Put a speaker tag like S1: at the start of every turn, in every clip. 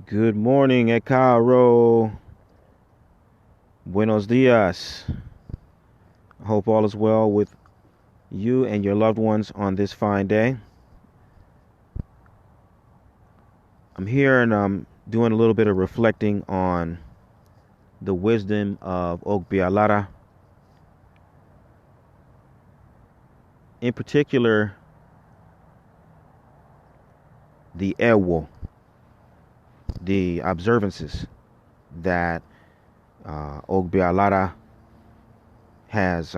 S1: Good morning, Ekaro. Buenos dias. I hope all is well with you and your loved ones on this fine day. I'm here and I'm doing a little bit of reflecting on the wisdom of Ogbialara, in particular, the Ewo, the observances that Ogbialara has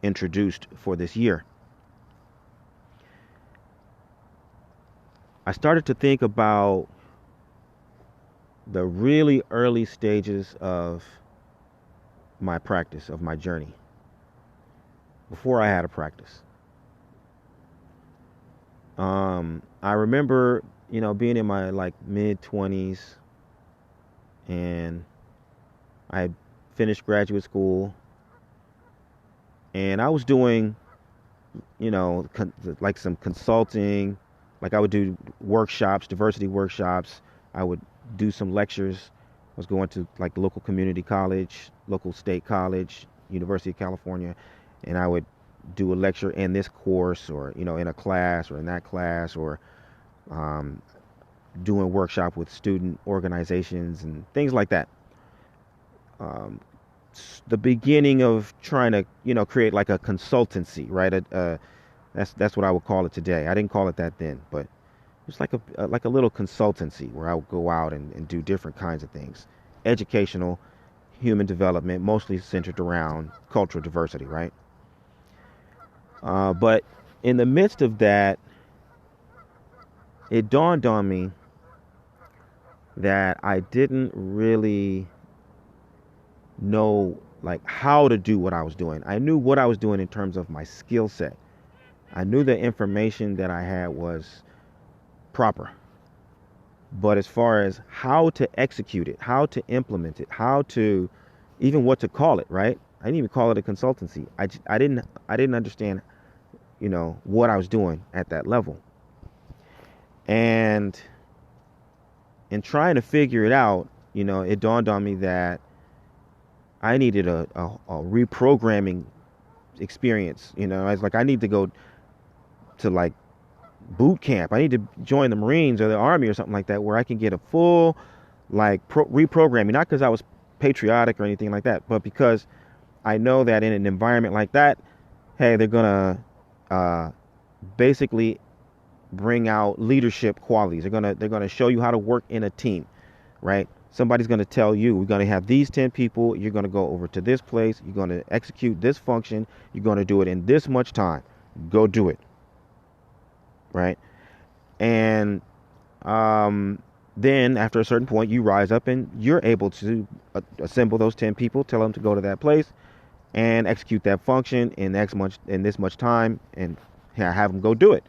S1: introduced for this year. I started to think about the really early stages of my practice, of my journey, before I had a practice. I remember, being in my like mid 20s, and I had finished graduate school, and I was doing, like some consulting. Like I would do workshops, diversity workshops. I would do some lectures. I was going to like the local community college, local state college, University of California, and I would do a lecture in this course, or in a class, or in that class, or um, doing workshop with student organizations and things like that. Um, the beginning of trying to create like a consultancy, right? That's what I would call it today. I didn't call it that then, but it's like a little consultancy where I would go out and do different kinds of things, educational, human development, mostly centered around cultural diversity, right? But in the midst of that, it dawned on me that I didn't really know like how to do what I was doing. I knew what I was doing in terms of my skill set. I knew the information that I had was proper. But as far as how to execute it, how to implement it, how to even what to call it, right? I didn't even call it a consultancy. I didn't understand, what I was doing at that level. And in trying to figure it out, it dawned on me that I needed a reprogramming experience. I was like, I need to go to like boot camp. I need to join the Marines or the Army or something like that, where I can get a full like reprogramming. Not because I was patriotic or anything like that, but because I know that in an environment like that, hey, they're gonna uh, basically bring out leadership qualities. They're gonna show you how to work in a team, right? Somebody's gonna tell you we're gonna have these 10 people. You're gonna go over to this place. You're gonna execute this function. You're gonna do it in this much time. Go do it, right? And um, then after a certain point, you rise up and you're able to assemble those 10 people, tell them to go to that place and execute that function in this much time, and have them go do it,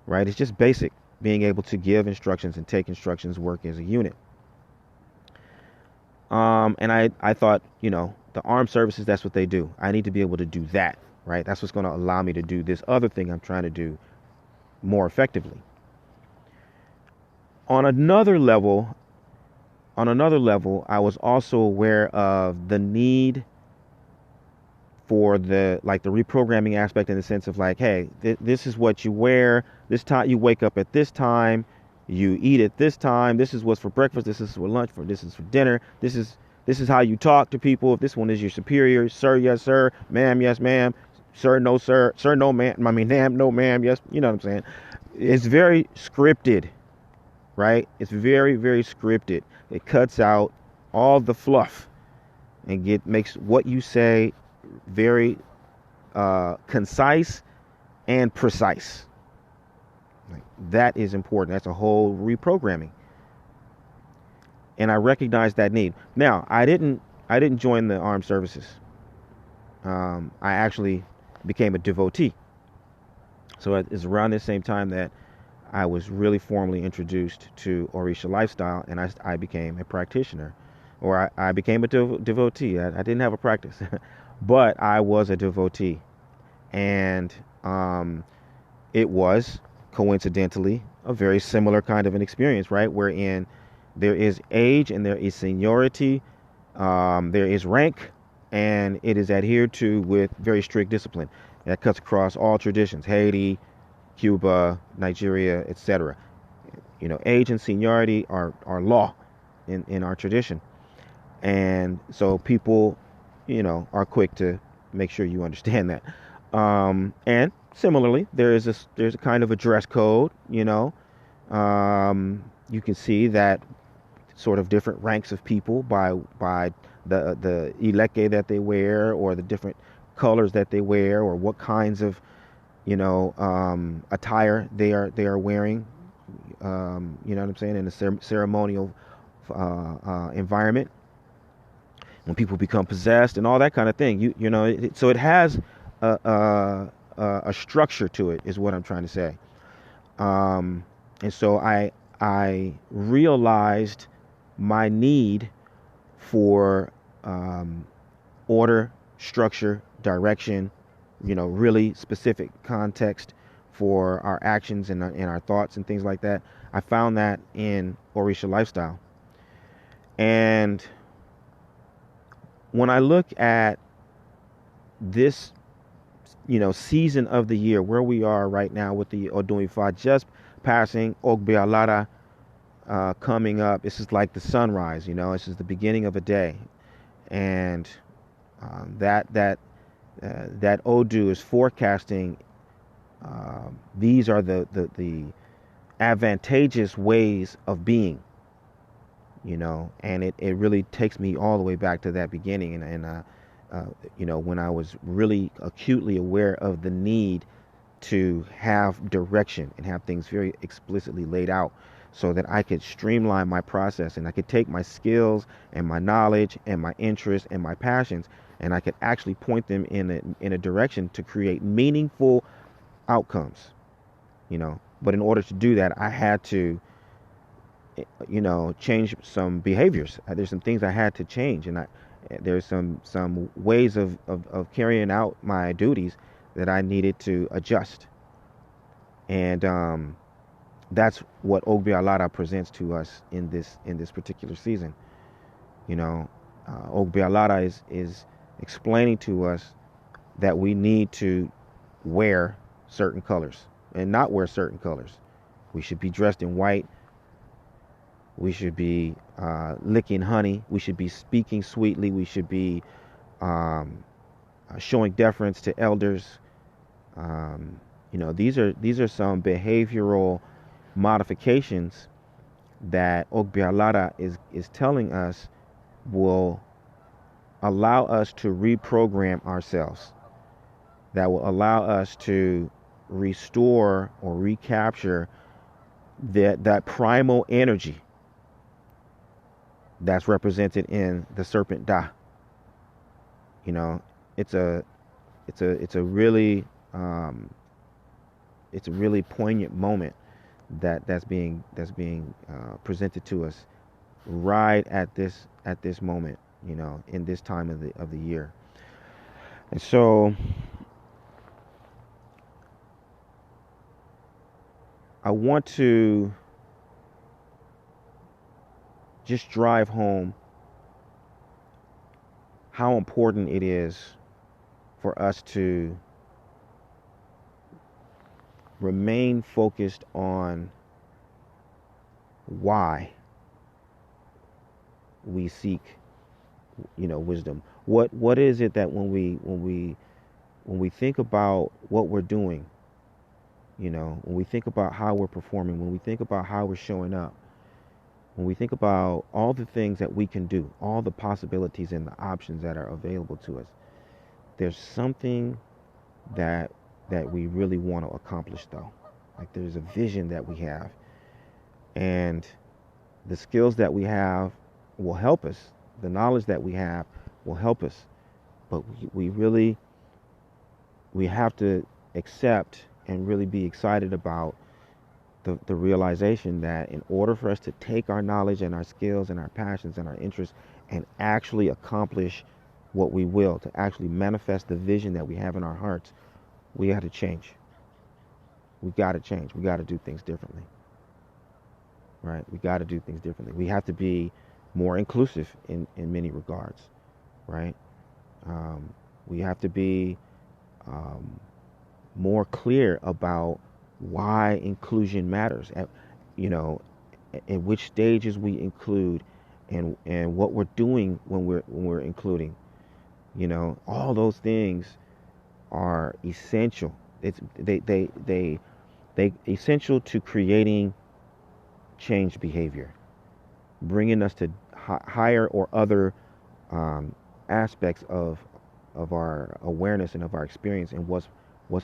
S1: right? It's just basic being able to give instructions and take instructions, work as a unit. And I thought, the armed services, that's what they do. I need to be able to do that, right? That's what's going to allow me to do this other thing I'm trying to do more effectively. On another level, I was also aware of the need for the reprogramming aspect, in the sense of like, hey, this is what you wear. This time you wake up at this time, you eat at this time. This is what's for breakfast. This is for lunch. This is for dinner. This is how you talk to people. If this one is your superior, sir, yes, sir, ma'am, yes, ma'am, sir, no, ma'am. I mean, ma'am, no, ma'am, yes. You know what I'm saying? It's very scripted, right? It's very, very scripted. It cuts out all the fluff and makes what you say very concise and precise. Like, that is important. That's a whole reprogramming, and I recognize that need. Now, I didn't join the armed services. I actually became a devotee. So it's around the same time that I was really formally introduced to Orisha lifestyle, and I became a practitioner, or I became a devotee. I didn't have a practice, but I was a devotee, and it was coincidentally a very similar kind of an experience, right? Wherein There is age and there is seniority. There is rank, and it is adhered to with very strict discipline. That cuts across all traditions: Haiti, Cuba, Nigeria, etc. Age and seniority are law in our tradition, and so people, are quick to make sure you understand that. And similarly, there's a kind of a dress code. You can see that sort of different ranks of people by the ileke that they wear, or the different colors that they wear, or what kinds of attire they are wearing. You know what I'm saying, in a ceremonial environment, when people become possessed and all that kind of thing. So it has a structure to it, is what I'm trying to say. And so I realized my need for order, structure, direction, really specific context for our actions and our thoughts and things like that. I found that in Orisha lifestyle. And when I look at this, season of the year, where we are right now with the Odun Ifa just passing, Ogbe Alara coming up, this is like the sunrise. This is the beginning of a day, and that Odu is forecasting. These are the advantageous ways of being. And it really takes me all the way back to that beginning, and when I was really acutely aware of the need to have direction and have things very explicitly laid out, so that I could streamline my process, and I could take my skills and my knowledge and my interests and my passions, and I could actually point them in a direction to create meaningful outcomes. But in order to do that, I had to change some behaviors. There's some things I had to change, and there's some ways of carrying out my duties that I needed to adjust. And that's what Ogbe Alara presents to us in this particular season. Ogbe Alara is explaining to us that we need to wear certain colors and not wear certain colors. We should be dressed in white. We should be licking honey. We should be speaking sweetly. We should be showing deference to elders. These are some behavioral modifications that Ogbe Alara is telling us will allow us to reprogram ourselves, that will allow us to restore or recapture that primal energy that's represented in the serpent Da. It's a really poignant moment that's being presented to us right at this moment, in this time of the year. And so I want to just drive home how important it is for us to remain focused on why we seek, wisdom. What is it that when we think about what we're doing, when we think about how we're performing, when we think about how we're showing up, when we think about all the things that we can do, all the possibilities and the options that are available to us, there's something that we really want to accomplish, though. Like, there's a vision that we have, and the skills that we have will help us. The knowledge that we have will help us, but we have to accept and really be excited about the realization that in order for us to take our knowledge and our skills and our passions and our interests and actually accomplish what we will, to actually manifest the vision that we have in our hearts, we got to change. We got to change. We got to do things differently. right? We got to do things differently. We have to be more inclusive in many regards, right? Um, we have to be um, more clear about why inclusion matters. At, you know, in which stages we include, and what we're doing when we're including. You know, all those things are essential. It's they essential to creating change behavior, bringing us to higher or other um, aspects of our awareness and of our experience and what's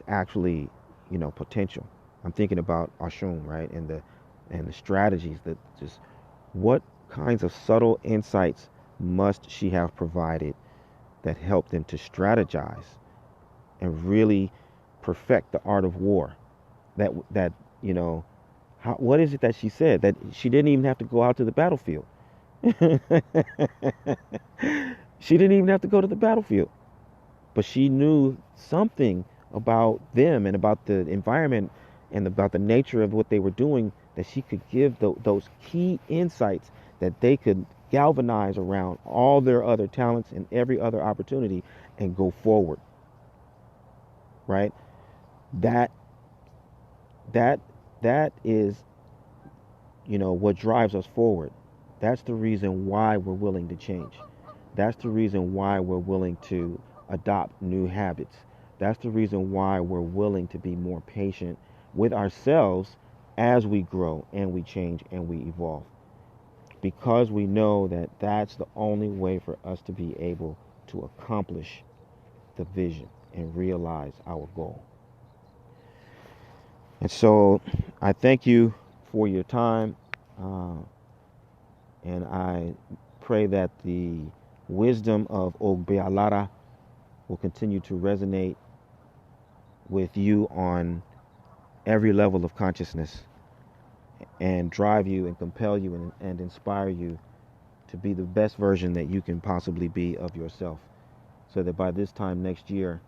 S1: actually, you know, potential. I'm thinking about Ashun, right, and the strategies that just what kinds of subtle insights must she have provided that helped them to strategize and really perfect the art of war. That you know, what is it that she said that she didn't even have to go out to the battlefield. She didn't even have to go to the battlefield, but she knew something about them and about the environment and about the nature of what they were doing that she could give those key insights that they could galvanize around all their other talents and every other opportunity and go forward, right? That that that is, you know, what drives us forward. That's the reason why we're willing to change. That's the reason why we're willing to adopt new habits. That's the reason why we're willing to be more patient with ourselves as we grow and we change and we evolve. Because we know that that's the only way for us to be able to accomplish the vision and realize our goal. And so I thank you for your time. Uh, and I pray that the wisdom of Ogbealara will continue to resonate with you on every level of consciousness and drive you and compel you and inspire you to be the best version that you can possibly be of yourself, so that by this time next year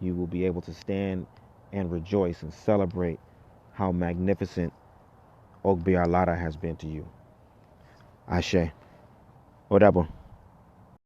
S1: you will be able to stand and rejoice and celebrate how magnificent Ogbealara has been to you. Ashe. Odabo.